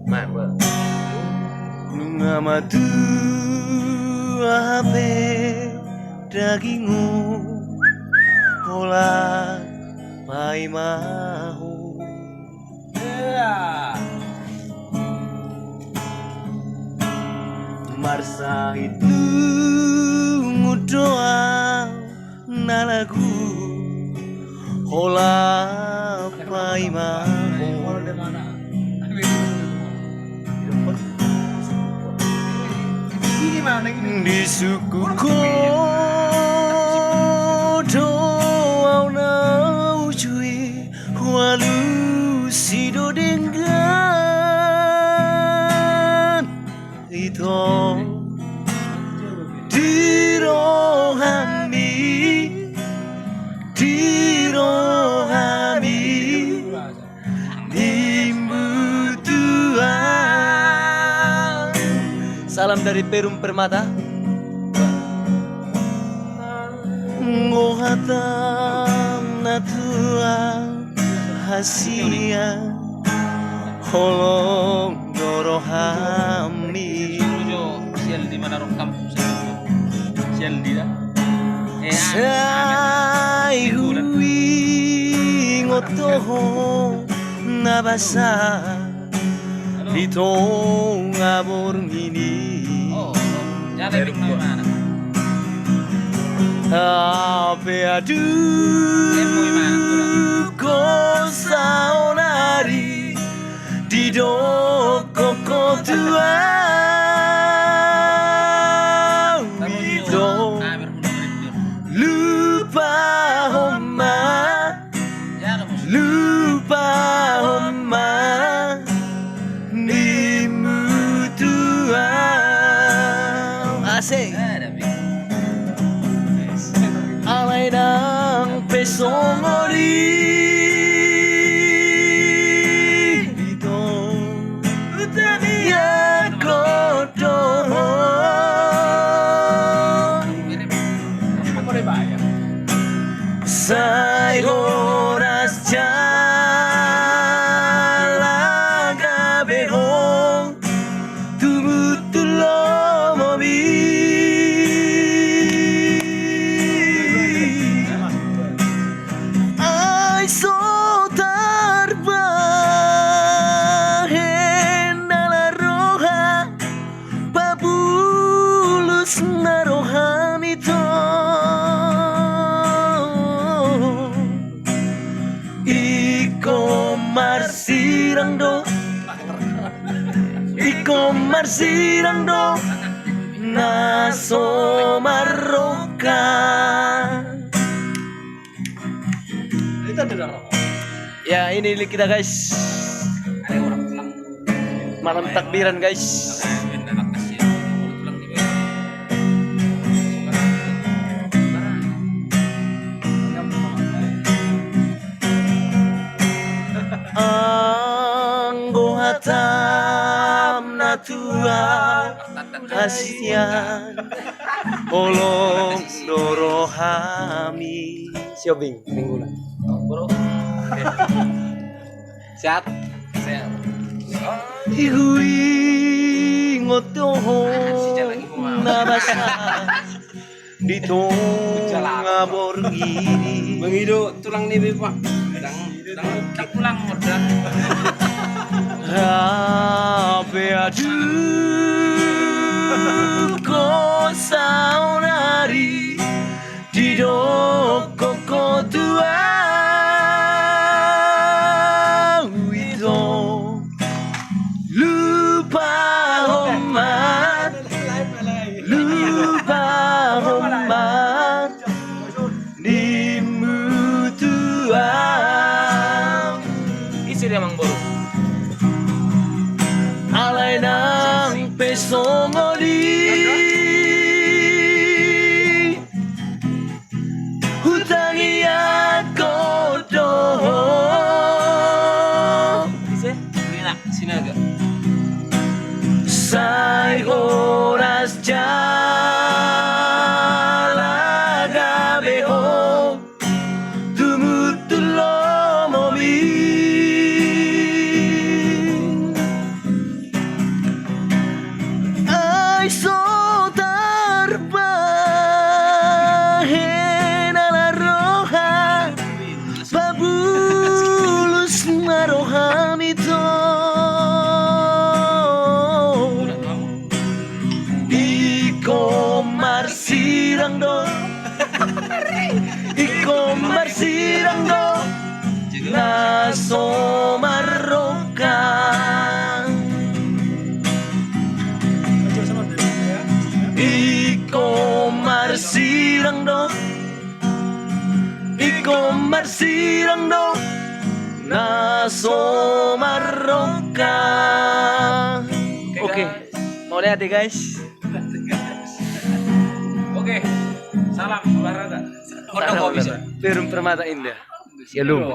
Man, Nunga matu ape dagingu kola pai mahu Marsa itu ngudoa nalagu kola pai mahu di suku kodo na ujui walu sido dengan itu dirohami dimbutuan. Salam dari Perum Permata. Ngohatam natua hasia holong dorohami sial di mana rokam sial di dah. Sai hui ngotoho nabasa dito ngabor ngini. Oh, jangan di mana? Ape adu kosaonari di doko kotua itu lupa homa nimutuan asik alay ng pesongori dito utaniya koto say oras jalaga behong tumutulo mobi ay so tarbahen na roha pabulus na rohan ito Iko marsirang do naso maroka. Ya ini kita guys, malam takbiran guys. Anggohatam natua kasihan olong dorohami siobing minggu lah bro. Sehat Hihui ngotoho nabasa dito ngabor gini mengido tulang nih pak tak pulang modal Ape adu kosaonari di doko kotua itu lupa homat dimutuan isi dia mang boro alay ng pesongoli hutangi ako doho bisa lina sinaga say oras jalaga beho tumutulo mobi bilang no Naso Maroka. Oke, mau lihat ya guys. Oke, salam olahraga. Kodok kok bisa. Perum Permata Indah. Ya lu.